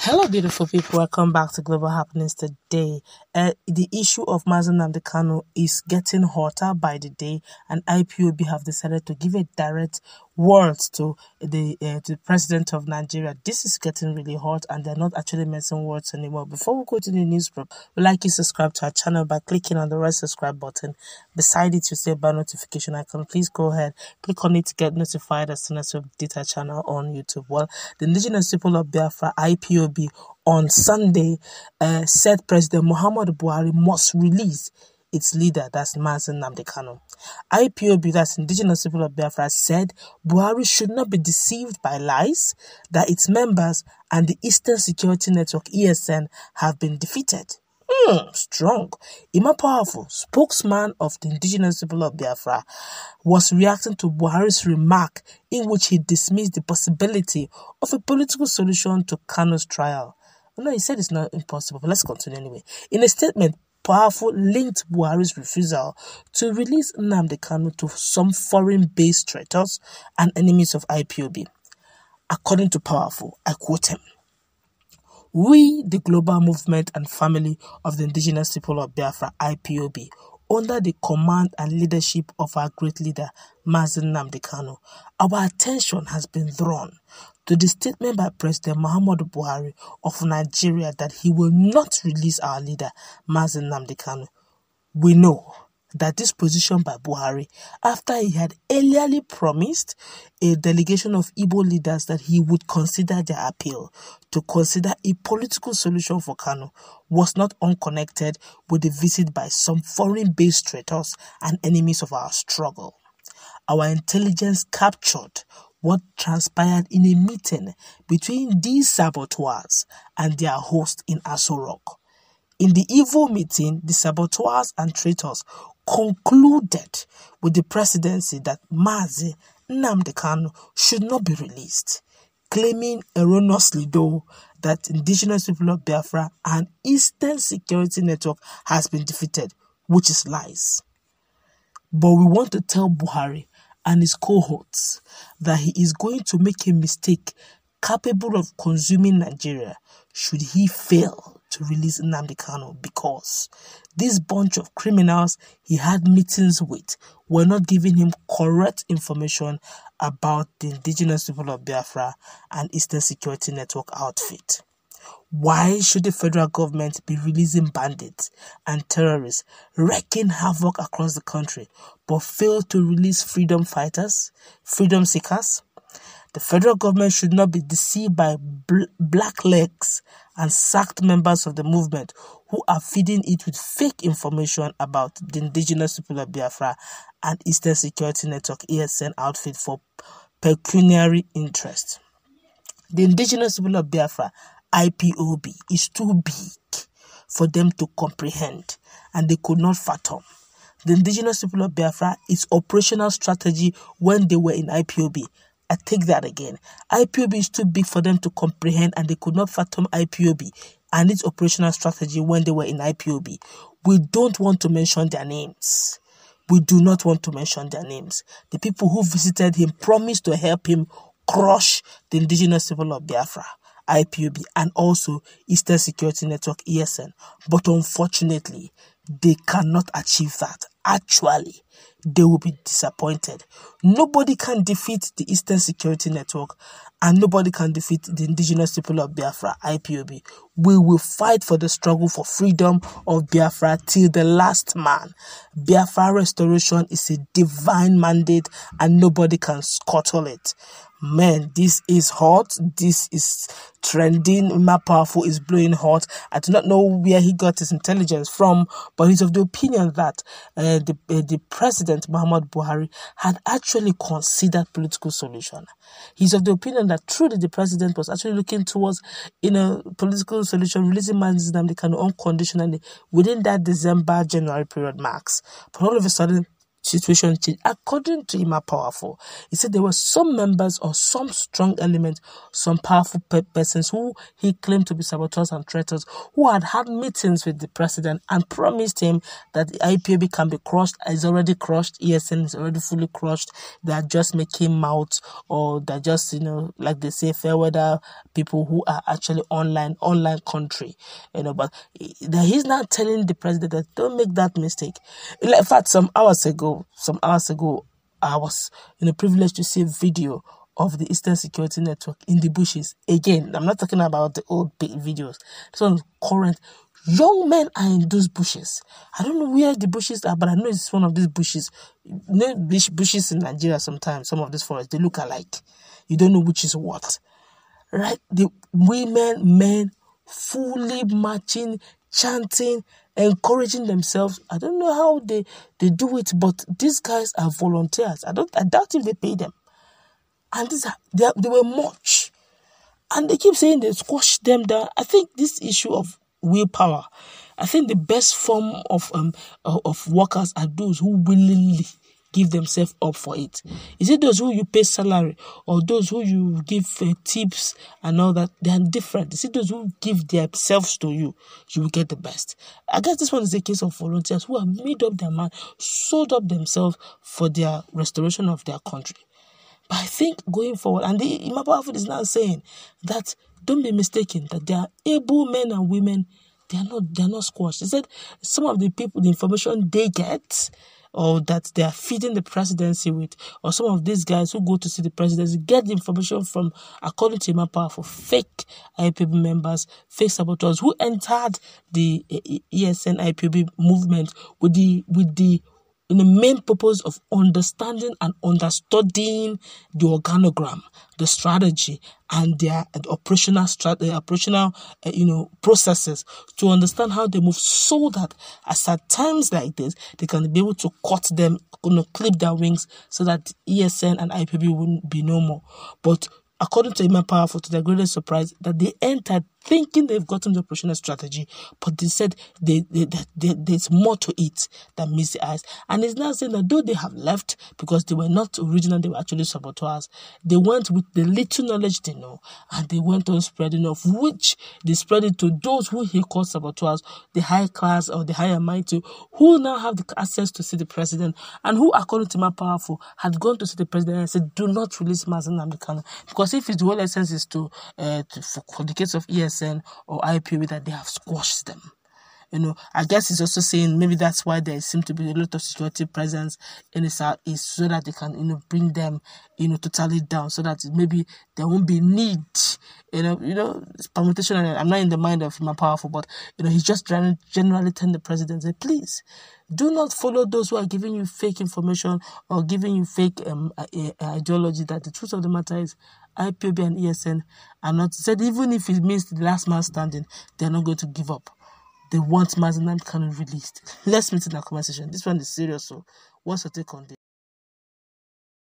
Hello, beautiful people. Welcome back to Global Happenings today. The issue of Nnamdi Kanu is getting hotter by the day, and IPOB have decided to give a direct words to the president of Nigeria. This is getting really hot, and they're not actually messing words anymore. Before we go to the news, we'd like you to subscribe to our channel by clicking on the red subscribe button. Beside it, you see a bell notification icon. Please go ahead, click on it to get notified as soon as we update our channel on YouTube. Well, the indigenous people of Biafra, IPOB, on Sunday said President Muhammadu Buhari must release its leader, that's Nnamdi Kanu. IPOB, that's Indigenous People of Biafra, said Buhari should not be deceived by lies that its members and the Eastern Security Network, ESN, have been defeated. Strong. Ima Powerful, spokesman of the Indigenous People of Biafra, was reacting to Buhari's remark in which he dismissed the possibility of a political solution to Kanu's trial. No, he said it's not impossible, but let's continue anyway. In a statement, Powerful linked Buhari's refusal to release Nnamdi Kanu to some foreign-based traitors and enemies of IPOB. According to Powerful, I quote him, "We, the global movement and family of the Indigenous People of Biafra, IPOB, under the command and leadership of our great leader, Nnamdi Kanu, our attention has been drawn to the statement by President Muhammadu Buhari of Nigeria that he will not release our leader, Nnamdi Kanu. We know that this position by Buhari, after he had earlier promised a delegation of Igbo leaders that he would consider their appeal to consider a political solution for Kanu, was not unconnected with the visit by some foreign-based traitors and enemies of our struggle. Our intelligence captured what transpired in a meeting between these saboteurs and their host in Aso Rock. In the evil meeting, the saboteurs and traitors concluded with the presidency that Nnamdi Kanu should not be released, claiming erroneously though that Indigenous People of Biafra and Eastern Security Network has been defeated, which is lies. But we want to tell Buhari and his cohorts that he is going to make a mistake capable of consuming Nigeria should he fail to release Nnamdi Kanu, because this bunch of criminals he had meetings with were not giving him correct information about the Indigenous People of Biafra and Eastern Security Network outfit. Why should the federal government be releasing bandits and terrorists wreaking havoc across the country but fail to release freedom fighters, freedom seekers? The federal government should not be deceived by blacklegs and sacked members of the movement who are feeding it with fake information about the Indigenous People of Biafra and Eastern Security Network ESN outfit for pecuniary interest. The Indigenous People of Biafra IPOB is too big for them to comprehend, and they could not fathom. The Indigenous People of Biafra, its operational strategy when they were in IPOB, I take that again. IPOB is too big for them to comprehend, and they could not fathom IPOB and its operational strategy when they were in IPOB. We don't want to mention their names. We do not want to mention their names. The people who visited him promised to help him crush the Indigenous People of Biafra, IPOB, and also Eastern Security Network, ESN. But unfortunately, they cannot achieve that. Actually, they will be disappointed. Nobody can defeat the Eastern Security Network, and nobody can defeat the Indigenous People of Biafra, IPOB. We will fight for the struggle for freedom of Biafra till the last man. Biafra restoration is a divine mandate, and nobody can scuttle it. Man, this is hot. This is trending. My Powerful is blowing hot. I do not know where he got his intelligence from, but he's of the opinion that the President Muhammadu Buhari had actually considered political solution. He's of the opinion that truly the President was actually looking towards a political solution, releasing Nnamdi Kanu unconditionally within that December-January period marks. But all of a sudden, situation changed. According to Ima Powerful, he said there were some members or some strong elements, some powerful persons who he claimed to be saboteurs and traitors, who had meetings with the president and promised him that the IPOB can be crushed. It's already crushed. ESN is already fully crushed. They are just making mouths, or they're just, like they say, fair weather people who are actually online country, but he's not telling the president that don't make that mistake. In fact, some hours ago, I was privileged to see a video of the Eastern Security Network in the bushes. Again, I'm not talking about the old big videos. This one current. Young men are in those bushes. I don't know where the bushes are, but I know it's one of these bushes. Bushes in Nigeria sometimes, some of these forests, they look alike. You don't know which is what. Right? The women, men, fully marching, chanting, encouraging themselves. I don't know how they do it, but these guys are volunteers. I doubt if they pay them. And they were much. And they keep saying they squash them down. I think this issue of willpower, I think the best form of workers are those who willingly give themselves up for it. Is it those who you pay salary, or those who you give tips and all that? They are different. Is it those who give themselves to you? You will get the best. I guess this one is a case of volunteers who have made up their mind, sold up themselves for their restoration of their country. But I think going forward, and the Imam Powerful is now saying that don't be mistaken, that they are able men and women. They are not squashed. He said some of the people, the information they get, or that they are feeding the presidency with, or some of these guys who go to see the presidency get the information from, according to Imam Powerful, fake IPOB members, fake saboteurs who entered the ESN IPOB movement with the main purpose of understanding and understudying the organogram, the strategy, and their operational processes to understand how they move, so that at times like this they can be able to cut them, clip their wings, so that ESN and IPOB wouldn't be no more. But according to Imam Powerful, to their greatest surprise, that they entered thinking they've gotten the operational strategy, but they said there's more to it than meets the eyes. And it's now saying that though they have left because they were not original, they were actually saboteurs, they went with the little knowledge they know, and they went on spreading, of which they spread it to those who he calls saboteurs, the high class or the higher mighty, who now have the access to see the president, and who, according to my Powerful, had gone to see the president and said, do not release Nnamdi Kanu, because if his whole essence is for the case of ESN or IPOB, that they have squashed them. I guess he's also saying maybe that's why there seems to be a lot of security presence in the southeast, so that they can, bring them, totally down, so that maybe there won't be need, it's permutation. I'm not in the mind of my Powerful, but, he's just generally telling the president, say, please, do not follow those who are giving you fake information or giving you fake ideology. That the truth of the matter is IPOB and ESN are not said, even if it means the last man standing, they're not going to give up. They want Nnamdi Kanu released. Let's meet in that conversation. This one is serious, so what's your take on this?